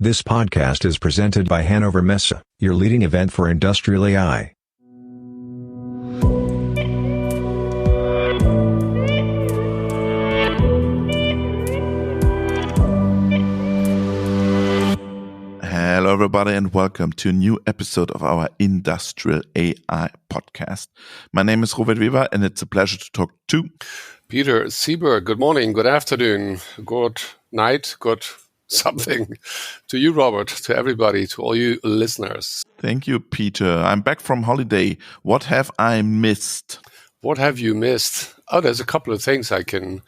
This podcast is presented by HANNOVER MESSE, your leading event for industrial AI. Hello, everybody, and welcome to a new episode of our Industrial AI podcast. My name is Robert Weber, and it's a pleasure to talk to Peter Sieber. Good morning, good afternoon, good night, good something to you, Robert, to everybody, to all you listeners. Thank you, Peter. I'm back from holiday. What have I missed? What have you missed? Oh, there's a couple of things I can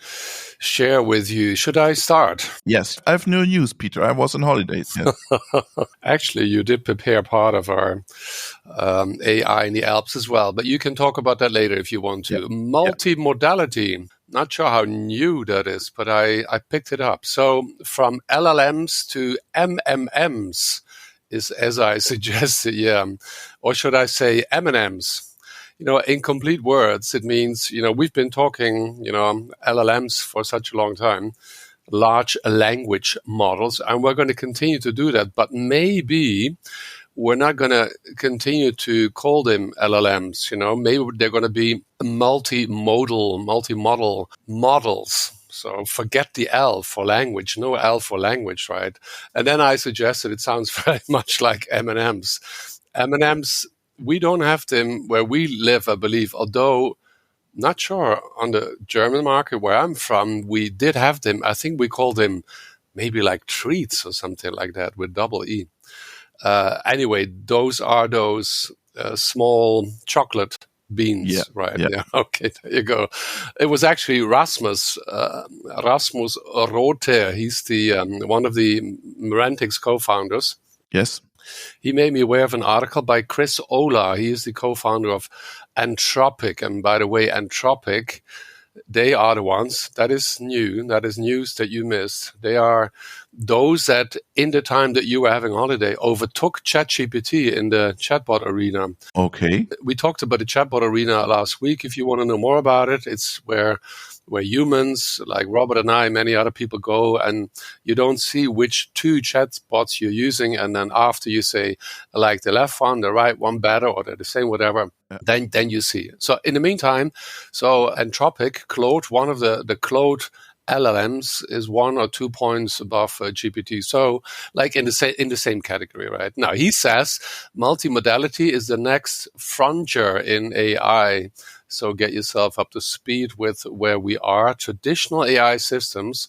share with you. Should I start? Yes, I have no news, Peter. I was on holidays. Yes. Actually, you did prepare part of our AI in the Alps as well, but you can talk about that later if you want to. Yeah. Multimodality. Not sure how new that is, but I picked it up. So from LLMs to MMMs is, as I suggested, or should I say M&Ms? In complete words, it means, we've been talking, LLMs for such a long time, large language models, and we're going to continue to do that. But maybe we're not going to continue to call them LLMs. Maybe they're going to be multimodal models. So forget the L for language, no L for language, right? And then I suggested it sounds very much like M&Ms. M&Ms, we don't have them where we live, I believe, although not sure on the German market where I'm from, we did have them. I think we call them maybe like treats or something like that with double E. Anyway, those are those small chocolate beans, right? Yeah. Okay, there you go. It was actually Rasmus Rother. He's the one of the Merantix co-founders. Yes. He made me aware of an article by Chris Olah. He is the co-founder of Anthropic. And by the way, Anthropic, they are the ones, that is new, that is news that you missed. They are those that in the time that you were having holiday overtook ChatGPT in the chatbot arena. Okay. We talked about the chatbot arena last week. If you want to know more about it, it's where humans like Robert and I, many other people go, and you don't see which two chatbots you're using. And then after you say, I like the left one, the right one better, or they're the same, whatever, then you see it. So in the meantime, Anthropic, Claude, one of the Claude LLMs is 1 or 2 points above GPT. So like in the same category, right? Now he says multimodality is the next frontier in AI. So get yourself up to speed with where we are. Traditional AI systems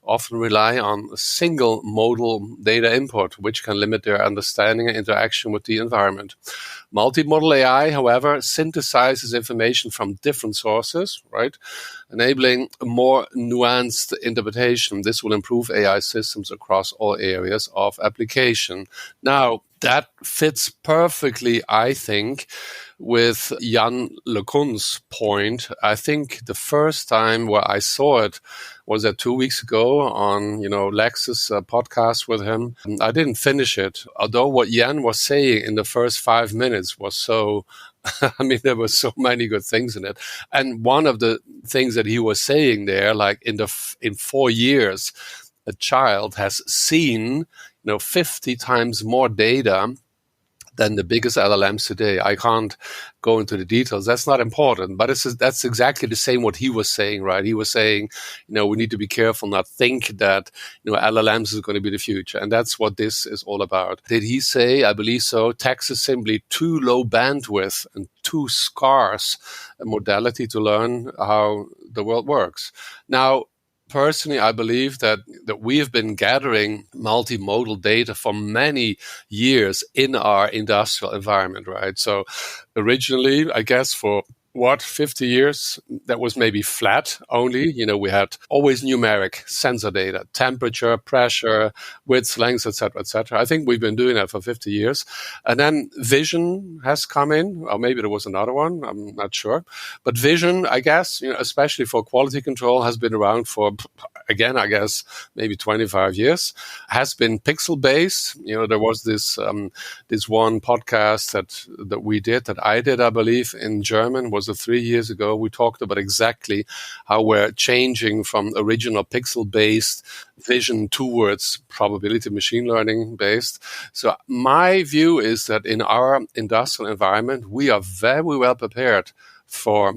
often rely on single modal data input, which can limit their understanding and interaction with the environment. Multimodal AI, however, synthesizes information from different sources, right? Enabling a more nuanced interpretation. This will improve AI systems across all areas of application. Now, that fits perfectly, I think, with Jan LeCun's point. I think the first time where I saw it was 2 weeks ago on, Lex's podcast with him. I didn't finish it, although what Jan was saying in the first 5 minutes was so, there were so many good things in it. And one of the things that he was saying there, like in 4 years, a child has seen 50 times more data than the biggest LLMs today. I can't go into the details. That's not important, but that's exactly the same what he was saying, right? He was saying, we need to be careful, not think that, LLMs is going to be the future. And that's what this is all about. Did he say, I believe so, text is simply too low bandwidth and too scarce a modality to learn how the world works. Now, personally, I believe that we have been gathering multimodal data for many years in our industrial environment, right? So originally, I guess for 50 years, that was maybe flat only. We had always numeric sensor data, temperature, pressure, width, length, etc., etc. I think we've been doing that for 50 years. And then vision has come in, or maybe there was another one, I'm not sure. But vision, I guess, especially for quality control, has been around for, again, I guess, maybe 25 years, has been pixel-based. There was this one podcast that we did, that I did, I believe, in German, was 3 years ago. We talked about exactly how we're changing from original pixel-based vision towards probability machine learning based. So my view is that in our industrial environment, we are very well prepared for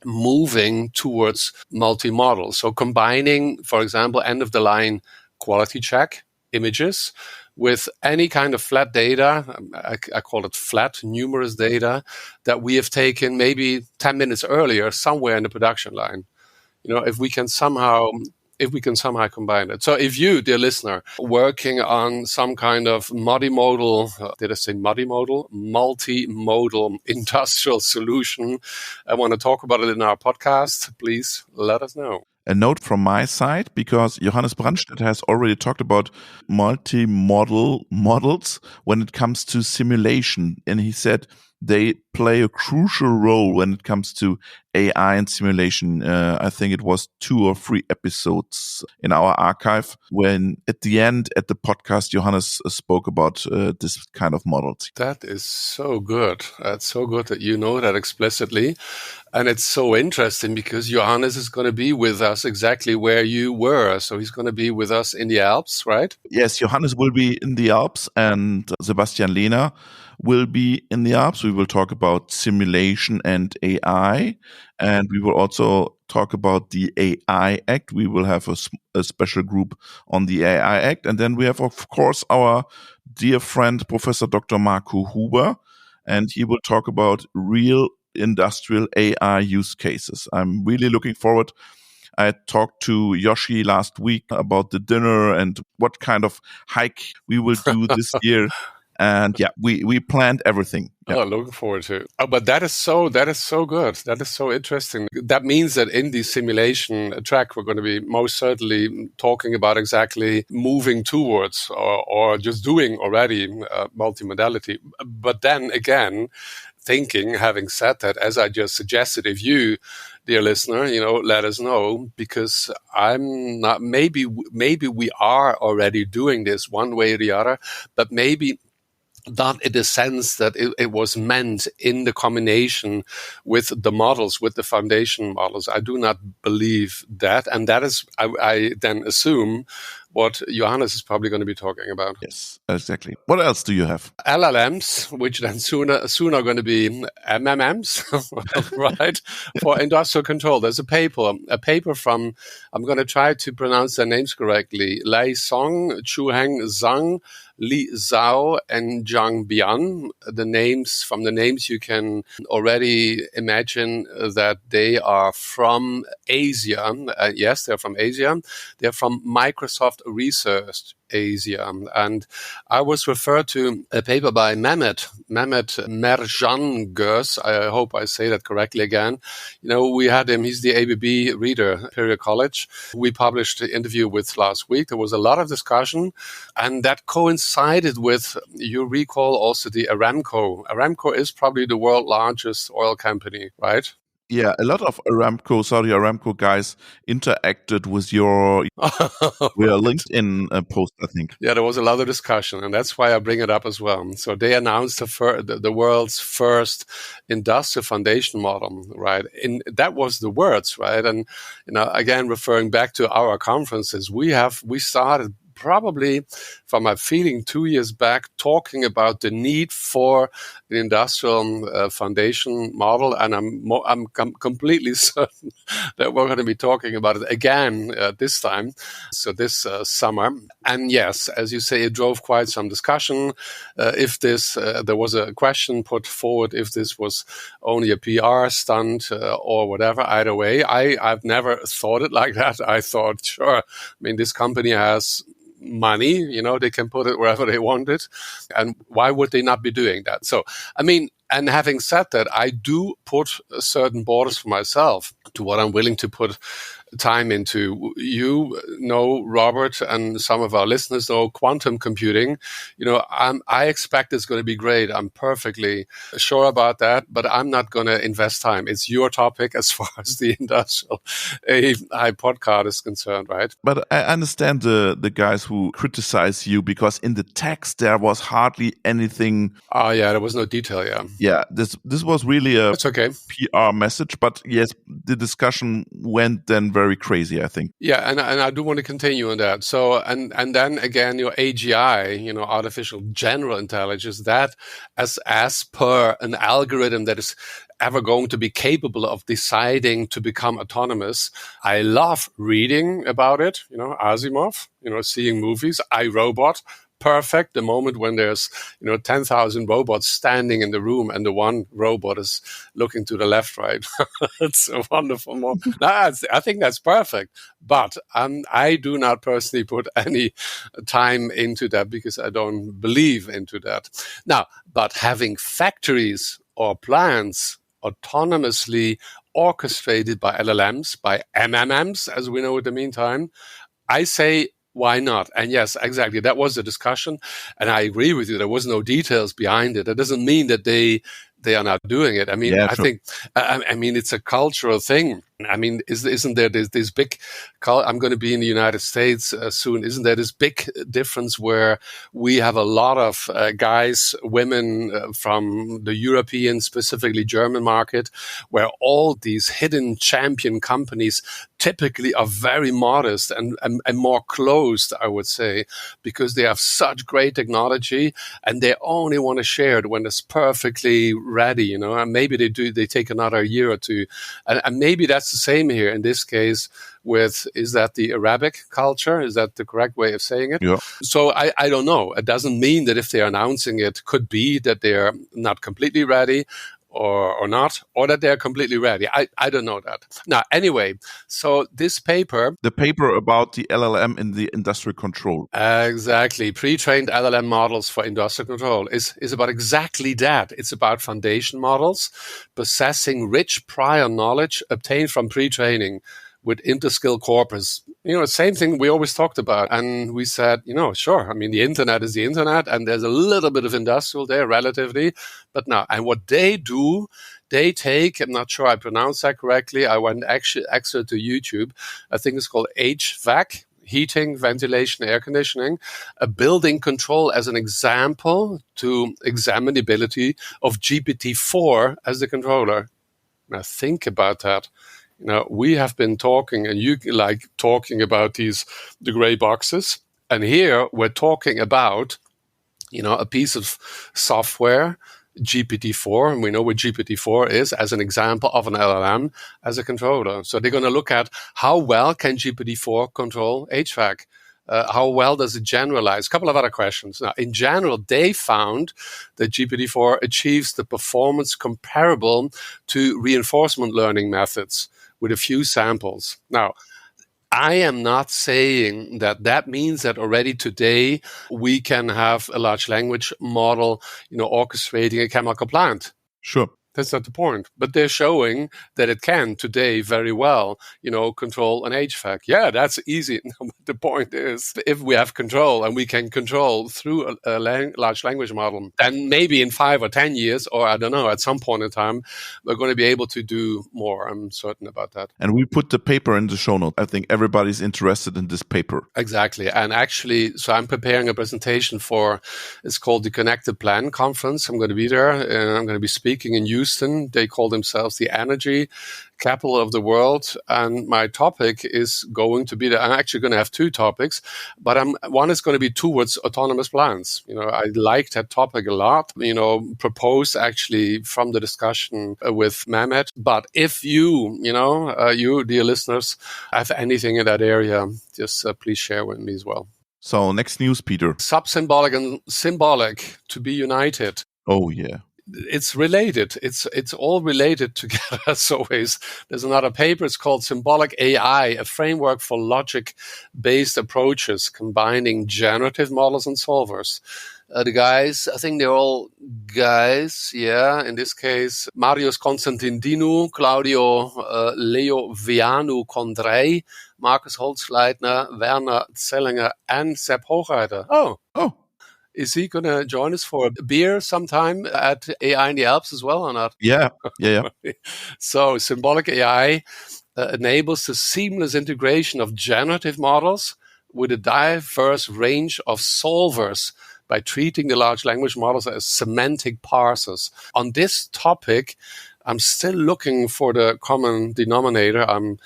moving towards multi-model. So combining, for example, end-of-the-line quality check images with any kind of flat data, I call it flat, numerous data, that we have taken maybe 10 minutes earlier somewhere in the production line. If we can somehow combine it. So if you, dear listener, working on some kind of multimodal industrial solution, and want to talk about it in our podcast, please let us know. A note from my side, because Johannes Brandstedt has already talked about multi-model models when it comes to simulation. And he said they play a crucial role when it comes to AI and simulation. I think it was 2 or 3 episodes in our archive when at the end, at the podcast, Johannes spoke about this kind of models. That is so good. That's so good that you know that explicitly. And it's so interesting because Johannes is going to be with us exactly where you were. So he's going to be with us in the Alps, right? Yes, Johannes will be in the Alps and Sebastian Lehner will be in the Alps. We will talk about simulation and AI. And we will also talk about the AI Act. We will have a special group on the AI Act. And then we have, of course, our dear friend, Professor Dr. Marco Huber. And he will talk about real industrial AI use cases. I'm really looking forward. I talked to Yoshi last week about the dinner and what kind of hike we will do this year. And yeah, we planned everything. Yeah. Oh, looking forward to it. Oh, but that is so good. That is so interesting. That means that in the simulation track, we're going to be most certainly talking about exactly moving towards or just doing already multimodality. But then again, having said that, as I just suggested, if you, dear listener, let us know, because I'm not, maybe we are already doing this one way or the other, but maybe not in the sense that it was meant in the combination with the models, with the foundation models. I do not believe that. And that is, I then assume, what Johannes is probably going to be talking about. Yes, exactly. What else do you have? LLMs, which then soon are going to be MMMs, right? For industrial control. There's a paper from, I'm going to try to pronounce their names correctly, Lei Song, Chuheng Zhang, Li Zhao, and Zhang Bian. The names you can already imagine that they are from Asia. Yes, they're from Asia. They're from Microsoft Research Asia. And I was referred to a paper by Mehmet Merjangöz. I hope I say that correctly again. We had him, he's the ABB reader, Imperial College. We published the interview with last week. There was a lot of discussion, and that coincided with, you recall also the Aramco. Aramco is probably the world's largest oil company, right? Yeah, a lot of Saudi Aramco guys interacted with your LinkedIn post, I think. Yeah, there was a lot of discussion, and that's why I bring it up as well. So they announced the world's first industrial foundation model, right? That was the words, right? And again, referring back to our conferences, we started probably, from my feeling 2 years back, talking about the need for an industrial foundation model, and I'm completely certain that we're going to be talking about it again this time, so this summer. And yes, as you say, it drove quite some discussion. If this, there was a question put forward, if this was only a PR stunt or whatever. Either way, I've never thought it like that. I thought, sure, this company has money, they can put it wherever they want it. And why would they not be doing that? So, and having said that, I do put certain borders for myself to what I'm willing to put time into. You know, Robert, and some of our listeners know quantum computing. I expect it's going to be great. I'm perfectly sure about that, but I'm not going to invest time. It's your topic as far as the industrial AI podcast is concerned, right? But I understand the guys who criticize you because in the text there was hardly anything. Oh, yeah, there was no detail, yeah. Yeah, this was really a It's okay. PR message, but yes, the discussion went then very crazy, I think. Yeah, and I do want to continue on that. So, and then again, your AGI, artificial general intelligence, that as per an algorithm that is ever going to be capable of deciding to become autonomous. I love reading about it, Asimov, seeing movies, iRobot. Perfect. The moment when there's 10,000 robots standing in the room and the one robot is looking to the left, right. It's a wonderful moment. I think that's perfect. But I do not personally put any time into that because I don't believe into that. Now, but having factories or plants autonomously orchestrated by LLMs, by MMMs, as we know in the meantime, I say, why not? And yes, exactly. That was the discussion. And I agree with you. There was no details behind it. That doesn't mean that they are not doing it. I mean, yeah, I think, it's a cultural thing. I mean, isn't there this big, I'm going to be in the United States soon. Isn't there this big difference where we have a lot of guys, women from the European, specifically German market, where all these hidden champion companies typically are very modest and more closed, I would say, because they have such great technology and they only want to share it when it's perfectly ready, and maybe they take another year or two. And maybe that's the same here in this case with, is that the Arabic culture? Is that the correct way of saying it? Yeah. So I don't know. It doesn't mean that if they're announcing it, could be that they're not completely ready or not, or that they're completely ready. I don't know that. Now, anyway, so this paper... The paper about the LLM in the industrial control. Exactly. Pre-trained LLM models for industrial control is about exactly that. It's about foundation models possessing rich prior knowledge obtained from pre-training with interskill corpus. Same thing we always talked about. And we said, sure. I mean, the internet is the internet and there's a little bit of industrial there relatively, but no. And what they do, they take, I'm not sure I pronounced that correctly. I went actually to YouTube. I think it's called HVAC, heating, ventilation, air conditioning, a building control as an example to examine the ability of GPT-4 as the controller. Now think about that. We have been talking, and you like talking about the gray boxes. And here we're talking about, a piece of software, GPT-4, and we know what GPT-4 is as an example of an LLM as a controller. So they're going to look at how well can GPT-4 control HVAC? How well does it generalize? A couple of other questions. Now, in general, they found that GPT-4 achieves the performance comparable to reinforcement learning methods with a few samples. Now, I am not saying that means that already today we can have a large language model, orchestrating a chemical plant. Sure. That's not the point. But they're showing that it can today very well, control an HVAC. Yeah, that's easy. The point is, if we have control and we can control through a large language model, then maybe in 5 or 10 years, or I don't know, at some point in time, we're going to be able to do more. I'm certain about that. And we put the paper in the show note. I think everybody's interested in this paper. Exactly. And actually, so I'm preparing a presentation for, it's called the Connected Plan Conference. I'm going to be there and I'm going to be speaking in Houston. They call themselves the energy capital of the world. And my topic is going to be I'm actually going to have 2 topics, but one is going to be towards autonomous plants. I like that topic a lot, proposed actually from the discussion with Mehmet. But if you, you, dear listeners, have anything in that area, just please share with me as well. So next news, Peter. Sub-symbolic and symbolic to be united. Oh, yeah. It's related. It's all related together as always. There's another paper. It's called Symbolic AI, a framework for logic-based approaches combining generative models and solvers. The guys, I think they're all guys, yeah. In this case, Marius Constantinou, Claudio Leovianu Condrei, Markus Holzleitner, Werner Zellinger, and Sepp Hochreiter. Oh. Is he going to join us for a beer sometime at AI in the Alps as well or not? Yeah. So symbolic AI enables the seamless integration of generative models with a diverse range of solvers by treating the large language models as semantic parsers. On this topic, I'm still looking for the common denominator. I'm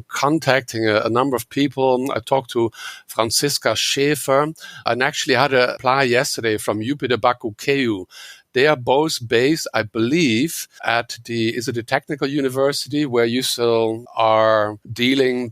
contacting a number of people. I talked to Franziska Schäfer and actually had a reply yesterday from Jupiter Bakukeu. They are both based, I believe, at is it a technical university where you still are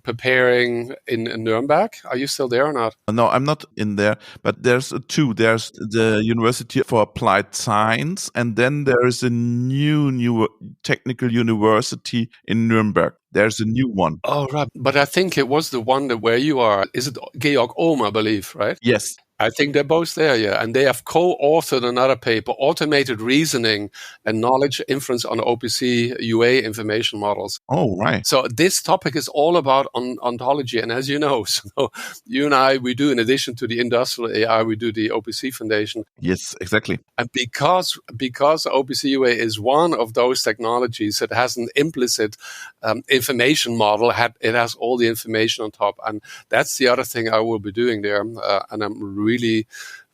preparing in Nuremberg? Are you still there or not? No, I'm not in there, but there's two. There's the University for Applied Science, and then there is a new technical university in Nuremberg. There's a new one. Oh, right. But I think it was the one where you are. Is it Georg Ohm, I believe, right? Yes. I think they're both there, yeah. And they have co-authored another paper, Automated Reasoning and Knowledge Inference on OPC UA Information Models. Oh, right. So this topic is all about ontology. And as you know, so you and I, we do, in addition to the industrial AI, we do the OPC Foundation. Yes, exactly. And because OPC UA is one of those technologies that has an implicit information model, it has all the information on top. And that's the other thing I will be doing there. And I'm really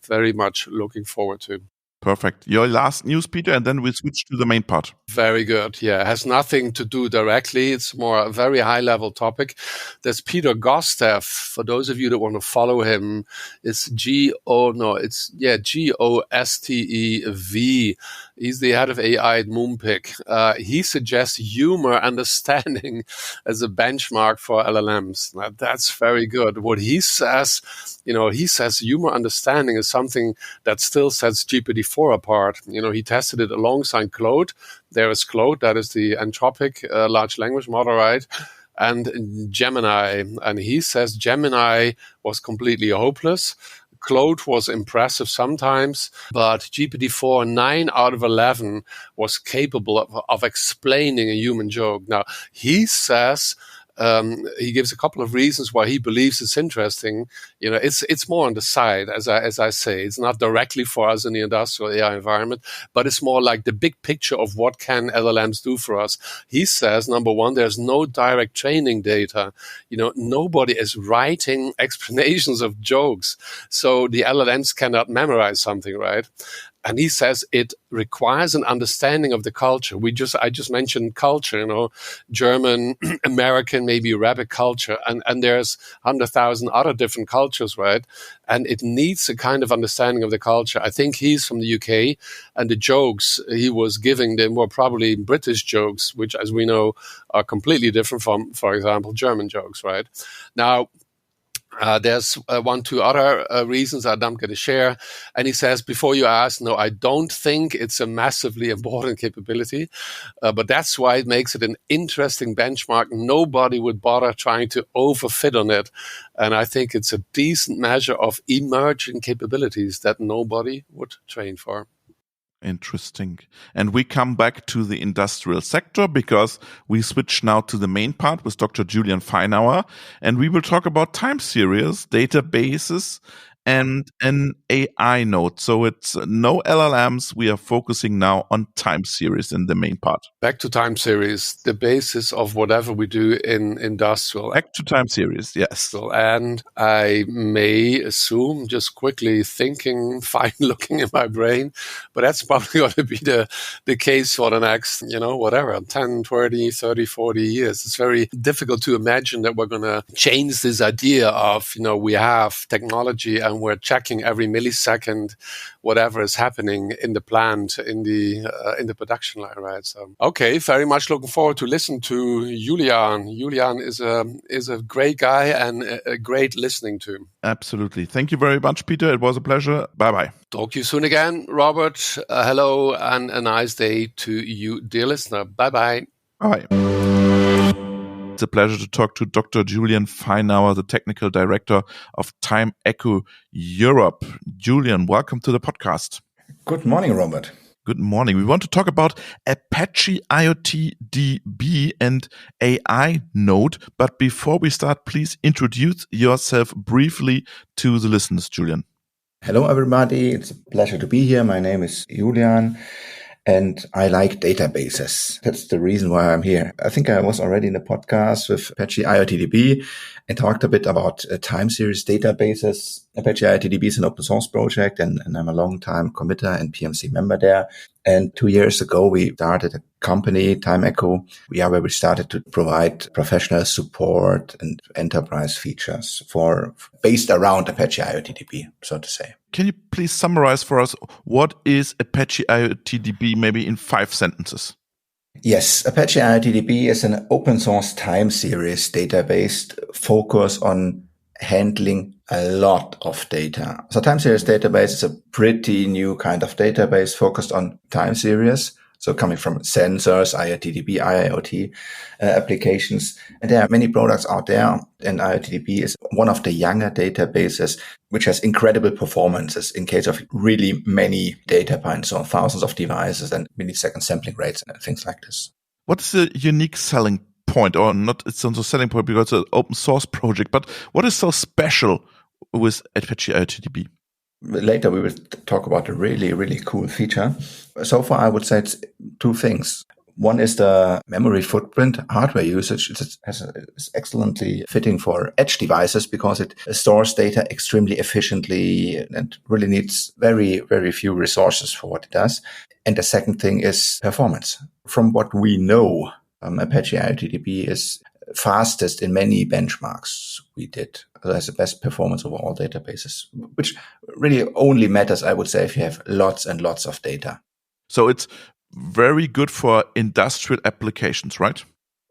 very much looking forward to. Perfect. Your last news, Peter, and then we'll switch to the main part. Very good. Yeah, it has nothing to do directly. It's more a very high-level topic. There's Peter Gostev. For those of you that want to follow him, it's Gostev. He's the head of AI at Moonpig. He suggests humor understanding as a benchmark for LLMs. Now, that's very good. What he says, he says humor understanding is something that still sets GPT-4 apart. He tested it alongside Claude. There is Claude, that is the Anthropic large language model, right? And Gemini. And he says Gemini was completely hopeless. Claude was impressive sometimes, but GPT-4, 9 out of 11, was capable of explaining a human joke. Now, he says, he gives a couple of reasons why he believes it's interesting. It's more on the side, as I say. It's not directly for us in the industrial AI environment, but it's more like the big picture of what can LLMs do for us. He says, number one, there's no direct training data. Nobody is writing explanations of jokes, so the LLMs cannot memorize something, right? And he says it requires an understanding of the culture. I just mentioned culture, German, American, maybe Arabic culture, and there's 100,000 other different cultures, right? And it needs a kind of understanding of the culture. I think he's from the UK, and the jokes he was giving, they were probably British jokes, which, as we know, are completely different from, for example, German jokes, right? Now, there's 1-2 other reasons that I'm going to share. And he says, before you ask, no, I don't think it's a massively important capability, but that's why it makes it an interesting benchmark. Nobody would bother trying to overfit on it. And I think it's a decent measure of emerging capabilities that nobody would train for. Interesting. And we come back to the industrial sector because we switch now to the main part with Dr. Julian Feinauer, and we will talk about time series, databases, and an AINode. So it's no LLMs. We are focusing now on time series in the main part. Back to time series, the basis of whatever we do in industrial. Back to time series, yes. And I may assume, just quickly thinking, fine looking in my brain, but that's probably going to be the case for the next, 10, 20, 30, 40 years. It's very difficult to imagine that we're going to change this idea of, we have technology and we're checking every millisecond whatever is happening in the plant, in the production line, right? So, okay, very much looking forward to listen to Julian. Julian is a great guy and a great listening to. Absolutely. Thank you very much, Peter. It was a pleasure. Bye-bye. Talk to you soon again, Robert. Hello and a nice day to you, dear listener. Bye-bye. Bye. It's a pleasure to talk to Dr. Julian Feinauer, the Technical Director of Timecho Europe. Julian, welcome to the podcast. Good morning, Robert. Good morning. We want to talk about ApacheIoTDB and AINode. But before we start, please introduce yourself briefly to the listeners, Julian. Hello, everybody. It's a pleasure to be here. My name is Julian, and I like databases. That's the reason why I'm here. I think I was already in the podcast with ApacheIoTDB and talked a bit about Timeseries databases. ApacheIoTDB is an open source project, and I'm a long-time committer and PMC member there. And 2 years ago, we started a company, Timecho, where we started to provide professional support and enterprise features based around ApacheIoTDB, so to say. Can you please summarize for us what is ApacheIoTDB, maybe in 5 sentences? Yes, ApacheIoTDB is an open source time series database focused on handling a lot of data. So time series database is a pretty new kind of database focused on time series. So coming from sensors, IoTDB, IoT applications. And there are many products out there. And IoTDB is one of the younger databases, which has incredible performances in case of really many data points, so thousands of devices and millisecond sampling rates and things like this. What's the unique selling point, or not? It's not a selling point because it's an open source project, but what is so special with ApacheIoTDB? Later, we will talk about a really, really cool feature. So far, I would say it's 2 things. One is the memory footprint, hardware usage. It's excellently fitting for edge devices because it stores data extremely efficiently and really needs very, very few resources for what it does. And the second thing is performance. From what we know, ApacheIoTDB is fastest in many benchmarks we did. It has the best performance over all databases, which really only matters, I would say, if you have lots and lots of data. So it's very good for industrial applications, right?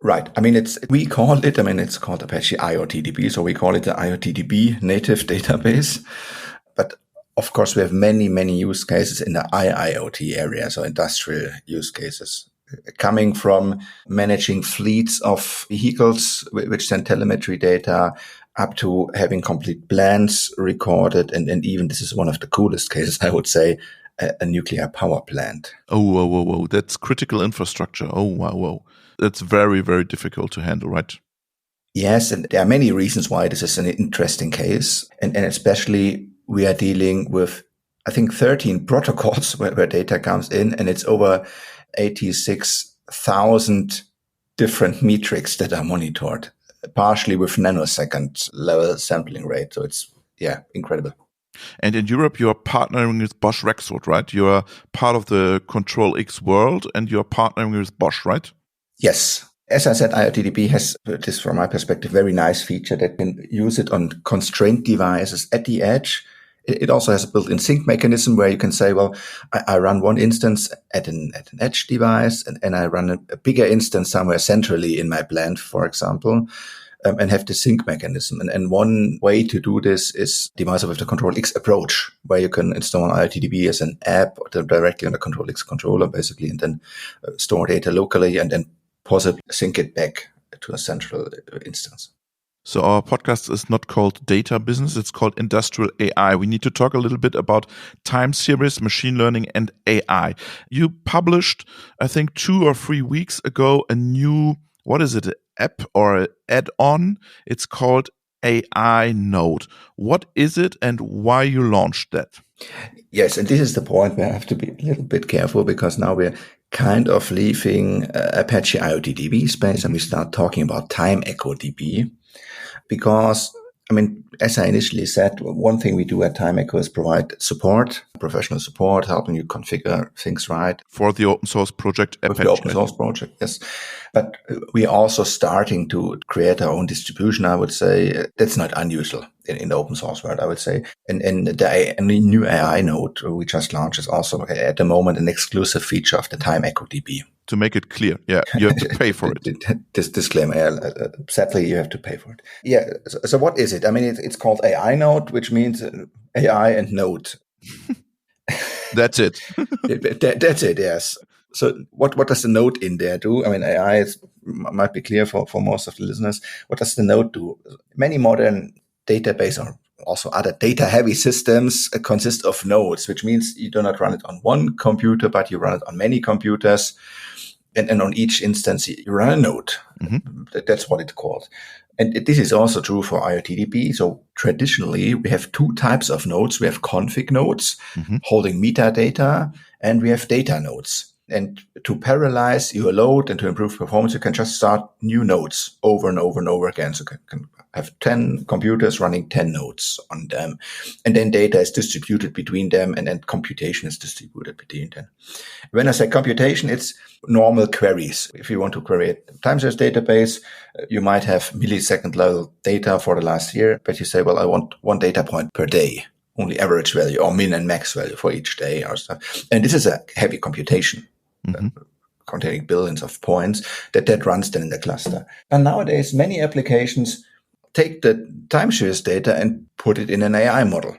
Right. It's called ApacheIoTDB, so we call it the IoTDB native database. But of course, we have many, many use cases in the IIoT area, so industrial use cases. Coming from managing fleets of vehicles, which send telemetry data, up to having complete plants recorded. And even, this is one of the coolest cases, I would say, a nuclear power plant. Oh, whoa. That's critical infrastructure. Oh, wow. That's very, very difficult to handle, right? Yes, and there are many reasons why this is an interesting case. And especially we are dealing with, I think, 13 protocols where data comes in, and it's over 86,000 different metrics that are monitored, partially with nanosecond level sampling rate. So it's, incredible. And in Europe, you are partnering with Bosch Rexroth, right? You are part of the Control X world and you are partnering with Bosch, right? Yes. As I said, IoTDB has this, from my perspective, very nice feature that can use it on constrained devices at the edge. It also has a built-in sync mechanism where you can say, well, I run one instance at an edge device and I run a bigger instance somewhere centrally in my plant, for example, and have the sync mechanism. And one way to do this is device with the Control X approach, where you can install IoTDB as an app directly on the Control X controller, basically, and then store data locally and then possibly sync it back to a central instance. So our podcast is not called Data Business, it's called Industrial AI. We need to talk a little bit about time series, machine learning, and AI. You published, I think, 2 or 3 weeks ago, a new, what is it, an app or an add-on? It's called AINode. What is it and why you launched that? Yes, and this is the point where I have to be a little bit careful, because now we're kind of leaving ApacheIoTDB space and we start talking about TimechoDB. Because, as I initially said, one thing we do at Timecho is provide support, professional support, helping you configure things right. For the open source project Apache. The open source project, yes. But we are also starting to create our own distribution, I would say. That's not unusual in the open source world, I would say. And the new AINode we just launched is also at the moment an exclusive feature of the Timecho DB. To make it clear, yeah, you have to pay for it. This disclaimer, sadly, you have to pay for it. Yeah, so what is it? I mean, it's called AINode, which means AI and node. That's it. That's it, yes. So what does the node in there do? I mean, AI might be clear for most of the listeners. What does the node do? Many modern database or also other data-heavy systems consist of nodes, which means you do not run it on one computer, but you run it on many computers. And on each instance, you run a node. Mm-hmm. That's what it's called. And this is also true for IoTDB. So traditionally, we have two types of nodes. We have config nodes holding metadata, and we have data nodes. And to parallelize your load and to improve performance, you can just start new nodes over and over and over again. So you can have 10 computers running 10 nodes on them. And then data is distributed between them, and then computation is distributed between them. When I say computation, it's normal queries. If you want to query a time-series database, you might have millisecond level data for the last year, but you say, well, I want one data point per day, only average value or min and max value for each day or stuff. And this is a heavy computation. Containing billions of points that runs then in the cluster. And nowadays, many applications take the time series data and put it in an AI model.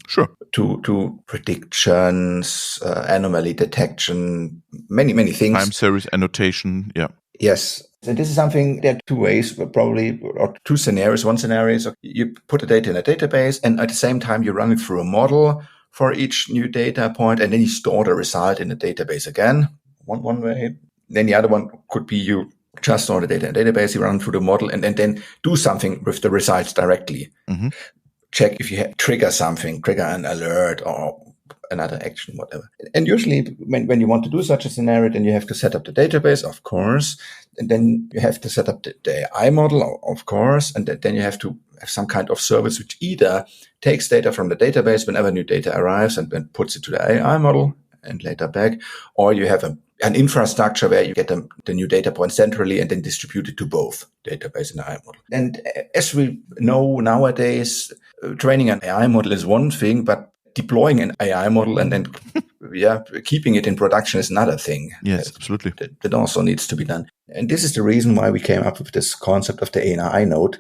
Sure. To predictions, anomaly detection, many things. Time series annotation, yeah. Yes. So this is something, there are two ways, probably, or two scenarios. One scenario is you put the data in a database, and at the same time you run it through a model for each new data point, and then you store the result in the database again, one way. Then the other one could be you just store the data in a database, you run through the model, and then do something with the results directly. Check if you trigger something, trigger an alert or another action, whatever. And usually when you want to do such a scenario, then you have to set up the database, of course, and then you have to set up the AI model, of course, and then you have to have some kind of service which either takes data from the database whenever new data arrives and then puts it to the AI model and later back, or you have an infrastructure where you get the new data point centrally and then distribute it to both database and AI model. And as we know nowadays, training an AI model is one thing, but deploying an AI model and then keeping it in production is another thing. Yes, absolutely. That also needs to be done. And this is the reason why we came up with this concept of the AINode.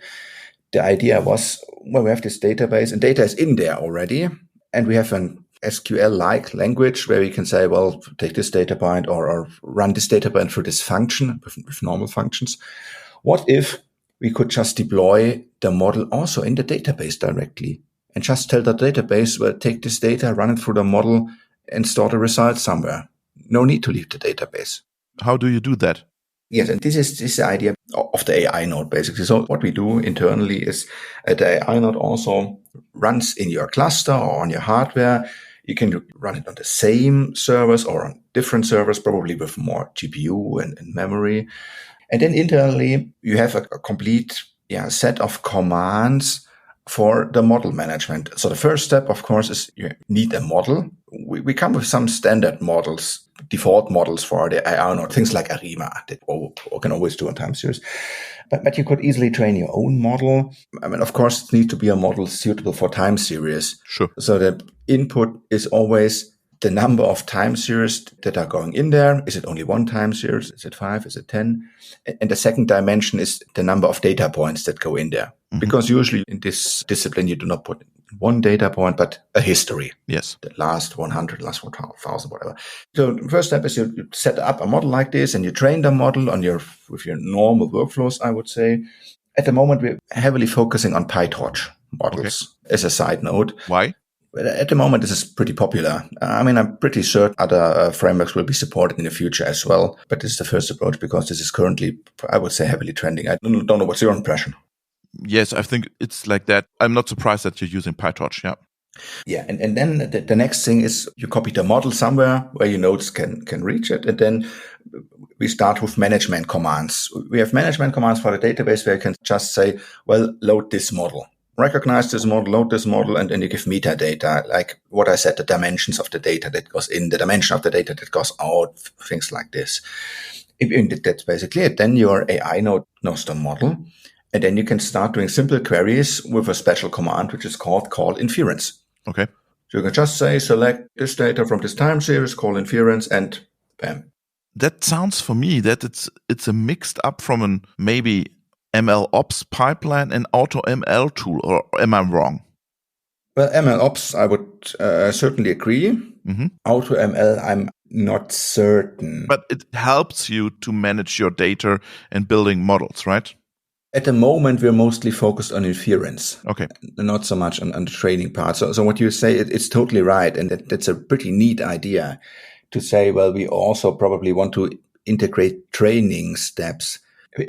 The idea was, well, we have this database and data is in there already, and we have an SQL-like language where we can say, well, take this data point or run this data point through this function with normal functions. What if we could just deploy the model also in the database directly and just tell the database, well, take this data, run it through the model and store the results somewhere. No need to leave the database. How do you do that? Yes, and this is the idea of the AINode, basically. So what we do internally is the AINode also runs in your cluster or on your hardware. You can run it on the same servers or on different servers, probably with more GPU and memory. And then internally, you have a complete set of commands for the model management. So the first step, of course, is you need a model. We come with some standard models, default models for the AINode, things like ARIMA that we can always do on time series. But you could easily train your own model. I mean, of course, it needs to be a model suitable for time series. Sure. So the input is always the number of time series that are going in there. Is it only one time series? Is it 5? Is it 10? And the second dimension is the number of data points that go in there. Because usually in this discipline, you do not put one data point, but a history. Yes. The last 100, last 1,000, whatever. So the first step is you set up a model like this and you train the model with your normal workflows, I would say. At the moment, we're heavily focusing on PyTorch models as a side note. Why? At the moment, this is pretty popular. I mean, I'm pretty sure other frameworks will be supported in the future as well. But this is the first approach because this is currently, I would say, heavily trending. I don't know what's your impression. Yes, I think it's like that. I'm not surprised that you're using PyTorch, yeah. Yeah, and then the next thing is you copy the model somewhere where your nodes can reach it. And then we start with management commands. We have management commands for the database where you can just say, well, load this model. Recognize this model, load this model, and then you give metadata, like what I said, the dimensions of the data that goes in, the dimension of the data that goes out, things like this. That's basically it. Then your AI node knows the model. And then you can start doing simple queries with a special command, which is called call inference. Okay. So you can just say, select this data from this time series, call inference, and bam. That sounds for me that it's a mixed up from an maybe ML ops pipeline and auto ML tool, or am I wrong? Well, ML ops, I would certainly agree. Mm-hmm. Auto ML, I'm not certain. But it helps you to manage your data and building models, right? At the moment, we're mostly focused on inference. Okay. Not so much on the training part. So what you say, it's totally right. And that's a pretty neat idea to say, well, we also probably want to integrate training steps.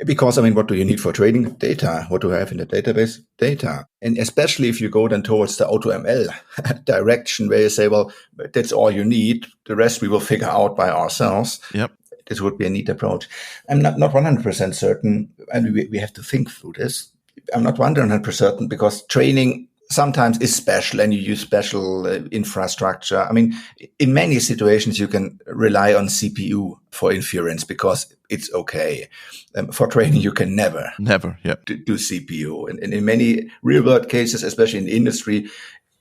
Because, I mean, what do you need for training? Data. What do you have in the database? Data. And especially if you go then towards the AutoML direction where you say, well, that's all you need. The rest we will figure out by ourselves. Yep. This would be a neat approach. I'm not 100% certain, and we have to think through this. I'm not 100% certain because training sometimes is special and you use special infrastructure. I mean, in many situations, you can rely on CPU for inference because it's okay. For training, you can never do CPU. And in many real-world cases, especially in the industry,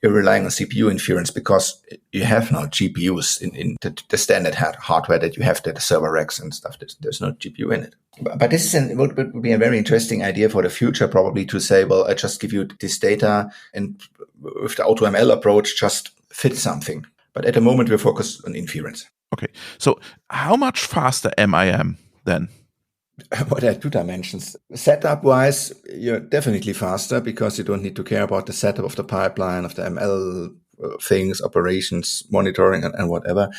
you're relying on CPU inference because you have now GPUs in the standard hardware that you have, the server racks and stuff. There's no GPU in it. But this would be a very interesting idea for the future, probably, to say, well, I just give you this data and with the AutoML approach, just fit something. But at the moment, we're focused on inference. Okay. So how much faster am I then? Well, there are 2 dimensions. Setup-wise, you're definitely faster because you don't need to care about the setup of the pipeline, of the ML things, operations, monitoring, and whatever.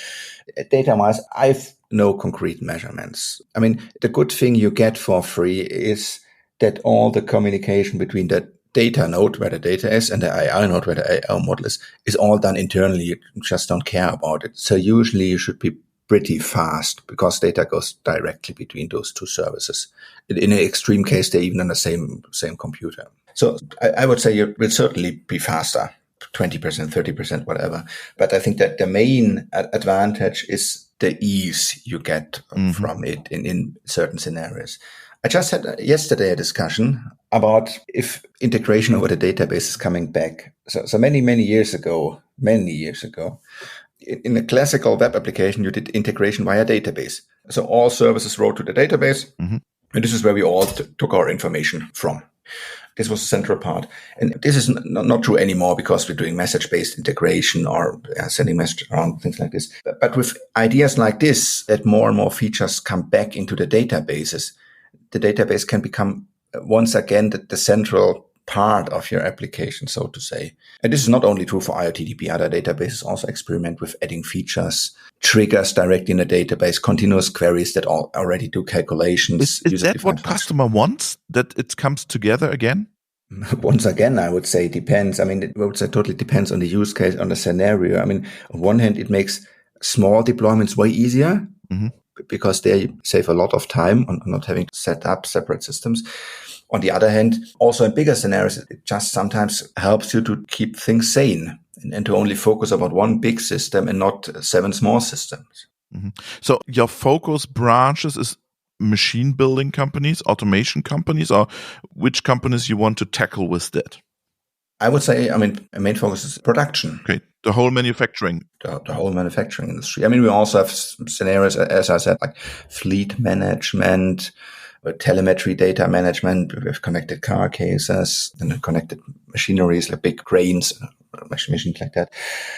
Data-wise, I've no concrete measurements. I mean, the good thing you get for free is that all the communication between the data node, where the data is, and the AI node, where the AI model is all done internally. You just don't care about it. So usually you should be pretty fast because data goes directly between those 2 services. In an extreme case, they're even on the same computer. So I would say you will certainly be faster, 20%, 30%, whatever. But I think that the main advantage is the ease you get from it in certain scenarios. I just had yesterday a discussion about if integration over the database is coming back. So many years ago, in a classical web application, you did integration via database. So all services wrote to the database, and this is where we all took our information from. This was the central part. And this is not true anymore because we're doing message-based integration or sending messages around, things like this. But with ideas like this, that more and more features come back into the databases, the database can become, once again, the central part of your application, so to say. And this is not only true for IoTDB. Other databases also experiment with adding features, triggers directly in the database, continuous queries that already do calculations. Is that what customer wants, that it comes together again? Once again, I would say it depends. I mean, I would say totally depends on the use case, on the scenario. I mean, on one hand, it makes small deployments way easier because they save a lot of time on not having to set up separate systems. On the other hand, also in bigger scenarios, it just sometimes helps you to keep things sane and to only focus about one big system and not 7 small systems. So your focus branches is machine building companies, automation companies, or which companies you want to tackle with that? I would say, I mean, our main focus is production. Okay, the whole manufacturing. The whole manufacturing industry. I mean, we also have scenarios, as I said, like fleet management, telemetry data management with connected car cases and connected machineries like big cranes, machines like that.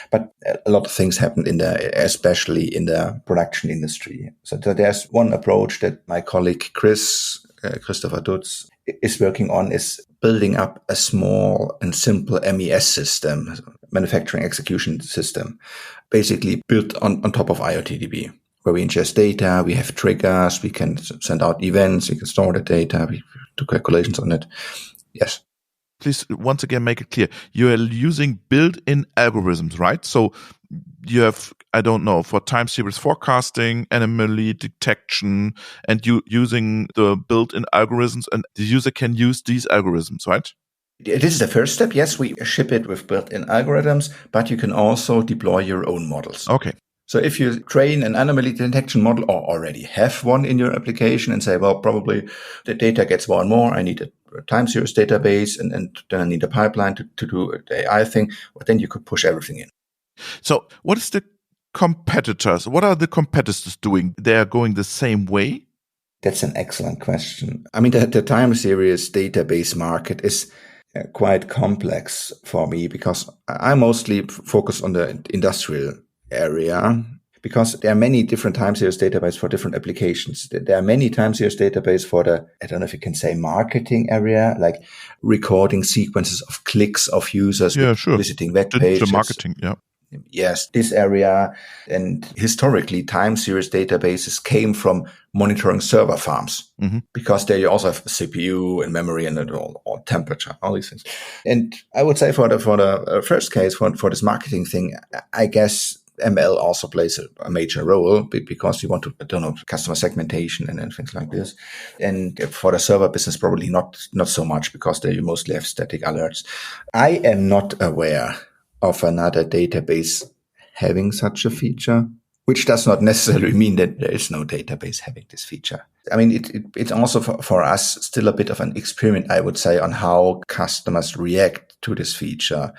But a lot of things happened especially in the production industry. So there's one approach that my colleague Christopher Dutz is working on, is building up a small and simple MES system, manufacturing execution system, basically built on top of IoTDB. Where we ingest data, we have triggers, we can send out events, we can store the data, we do calculations on it. Yes. Please, once again, make it clear. You are using built-in algorithms, right? So you have, I don't know, for time series forecasting, anomaly detection, and you using the built-in algorithms, and the user can use these algorithms, right? This is the first step. Yes, we ship it with built-in algorithms, but you can also deploy your own models. Okay. So if you train an anomaly detection model or already have one in your application and say, well, probably the data gets more and more, I need a time series database and then I need a pipeline to do the AI thing, but then you could push everything in. So what is the competitors? What are the competitors doing? They are going the same way? That's an excellent question. I mean, the time series database market is quite complex for me because I mostly focus on the industrial area because there are many different time series databases for different applications. There are many time series databases for the, I don't know if you can say marketing area, like recording sequences of clicks of users visiting web pages. The marketing, yeah. Yes, this area. And historically, time series databases came from monitoring server farms because there you also have CPU and memory and all temperature, all these things. And I would say for the first case, for this marketing thing, I guess ML also plays a major role because you want to, I don't know, customer segmentation and things like this. And for the server business, probably not so much because there you mostly have static alerts. I am not aware of another database having such a feature, which does not necessarily mean that there is no database having this feature. I mean, it's also for us still a bit of an experiment, I would say, on how customers react to this feature.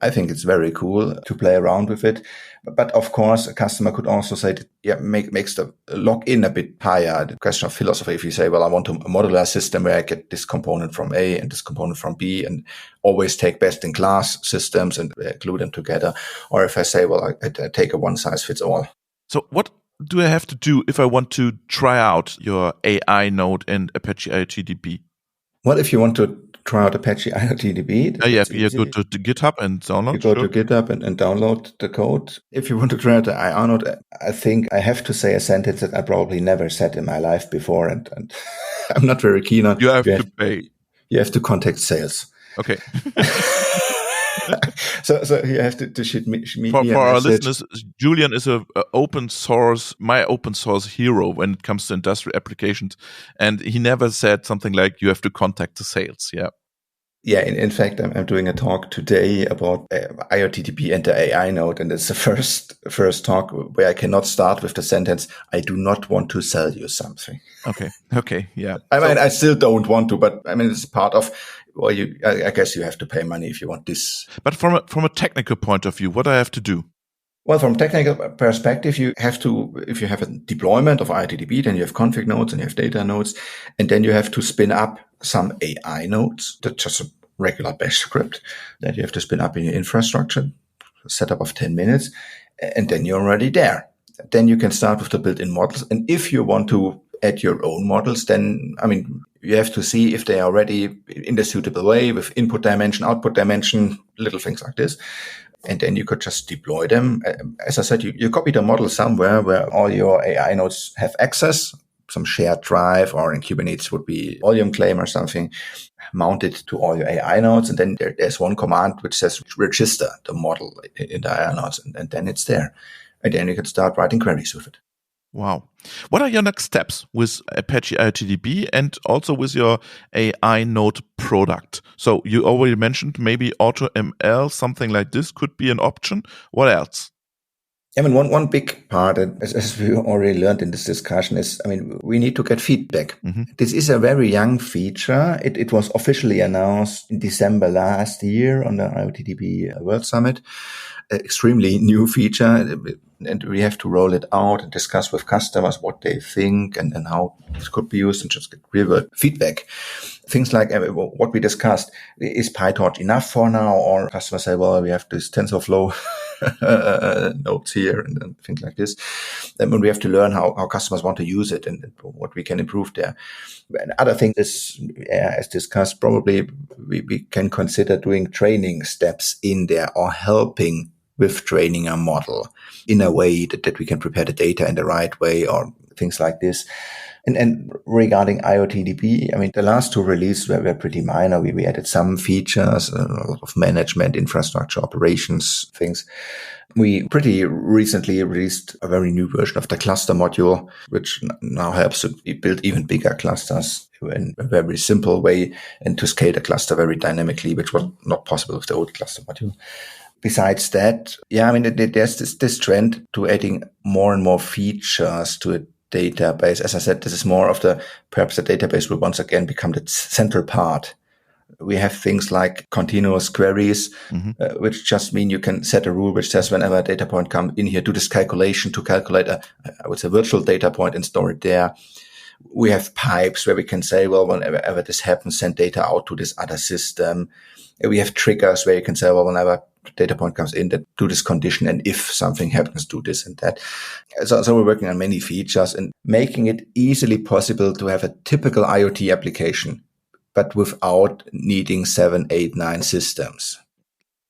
I think it's very cool to play around with it. But of course, a customer could also say that, makes the login a bit higher. The question of philosophy, if you say, well, I want a modular system where I get this component from A and this component from B and always take best in class systems and glue them together. Or if I say, well, I take a one size fits all. So what do I have to do if I want to try out your AINode and ApacheIoTDB? Well, if you want to try out ApacheIoTDB. You go to GitHub and download. You go to GitHub and download the code. If you want to try out the AINode, I think I have to say a sentence that I probably never said in my life before, and I'm not very keen on. You have to pay. You have to contact sales. Okay. So you have to shoot me for our listeners, Julian is my open source hero when it comes to industrial applications, and he never said something like you have to contact the sales. Yeah, in fact, I'm doing a talk today about IoTDB and the AINode, and it's the first talk where I cannot start with the sentence, I do not want to sell you something. Okay, yeah. I mean, I still don't want to, but I mean, it's part of, well, I guess you have to pay money if you want this. But from a technical point of view, what do I have to do? Well, from a technical perspective, you have to, if you have a deployment of IoTDB, then you have config nodes and you have data nodes, and then you have to spin up some AI nodes. That's just a regular bash script that you have to spin up in your infrastructure, setup of 10 minutes, and then you're already there. Then you can start with the built-in models. And if you want to add your own models, then, I mean, you have to see if they are ready in the suitable way with input dimension, output dimension, little things like this. And then you could just deploy them. As I said, you copy the model somewhere where all your AI nodes have access, some shared drive, or in Kubernetes would be volume claim or something, mounted to all your AI nodes. And then there's one command which says register the model in the AI nodes, and then it's there. And then you can start writing queries with it. Wow. What are your next steps with ApacheIoTDB and also with your AINode product? So you already mentioned maybe AutoML, something like this could be an option. What else? I mean, one big part, as we already learned in this discussion, is, I mean, we need to get feedback. This is a very young feature. It was officially announced in December last year on the IoTDB World Summit. Extremely new feature, and we have to roll it out and discuss with customers what they think and how this could be used and just get real feedback. Things like what we discussed, is PyTorch enough for now? Or customers say, well, we have this TensorFlow nodes here and things like this. Then we have to learn how customers want to use it and what we can improve there. And other thing is, as discussed, probably we can consider doing training steps in there or helping with training a model in a way that we can prepare the data in the right way or things like this. And regarding IoTDB, I mean, the last two releases were pretty minor. We added some features, a lot of management, infrastructure, operations, things. We pretty recently released a very new version of the cluster module, which now helps to build even bigger clusters in a very simple way and to scale the cluster very dynamically, which was not possible with the old cluster module. Besides that, I mean, there's this trend to adding more and more features to a database. As I said, this is more of the, perhaps the database will once again become the central part We have things like continuous queries, which just mean you can set a rule which says whenever a data point comes in here, do this calculation to calculate I would say, virtual data point and store it there. We have pipes where we can say, well, whenever this happens, send data out to this other system. We have triggers where you can say, well, whenever data point comes in, that do this condition, and if something happens, do this and that. So we're working on many features and making it easily possible to have a typical IoT application, but without needing 7, 8, 9 systems.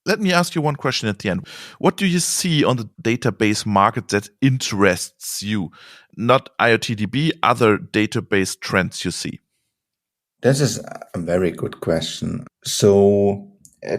Let me ask you one question at the end. What do you see on the database market that interests you? Not IoTDB, other database trends you see? This is a very good question. So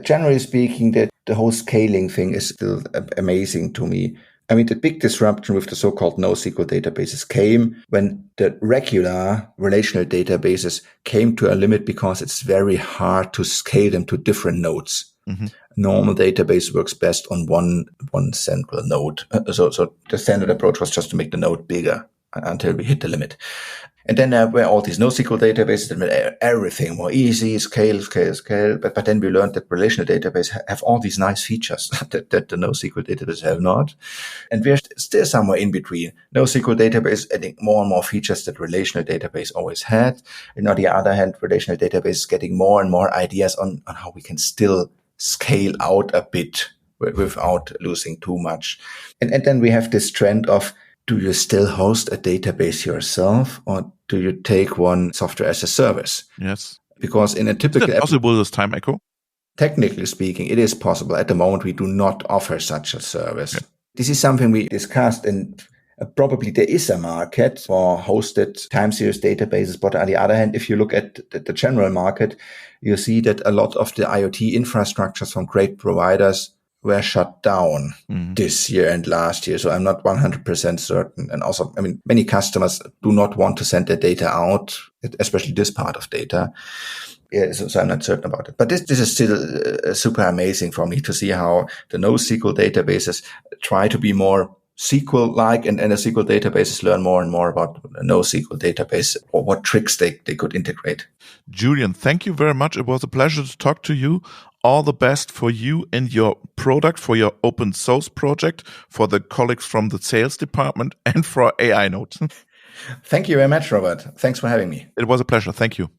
generally speaking, the whole scaling thing is still amazing to me. I mean, the big disruption with the so-called NoSQL databases came when the regular relational databases came to a limit because it's very hard to scale them to different nodes. Mm-hmm. Normal database works best on one central node. So the standard approach was just to make the node bigger until we hit the limit. And then there were all these NoSQL databases that made everything more easy, scale. But then we learned that relational databases have all these nice features that the NoSQL database have not. And we're still somewhere in between. NoSQL database adding more and more features that relational database always had. And on the other hand, relational database is getting more and more ideas on how we can still scale out a bit without losing too much. And then we have this trend of, do you still host a database yourself, or do you take one software as a service? Yes. Because in a typical... Is that possible with Timecho? Technically speaking, it is possible. At the moment, we do not offer such a service. Okay. This is something we discussed, and probably there is a market for hosted Timeseries databases. But on the other hand, if you look at the general market, you see that a lot of the IoT infrastructures from great providers were shut down this year and last year. So I'm not 100% certain. And also, I mean, many customers do not want to send their data out, especially this part of data. Yeah, so I'm not certain about it. But this is still super amazing for me to see how the NoSQL databases try to be more SQL-like, and the SQL databases learn more and more about the NoSQL database, or what tricks they could integrate. Julian, thank you very much. It was a pleasure to talk to you. All the best for you and your product, for your open source project, for the colleagues from the sales department, and for AINode. Thank you very much, Robert. Thanks for having me. It was a pleasure. Thank you.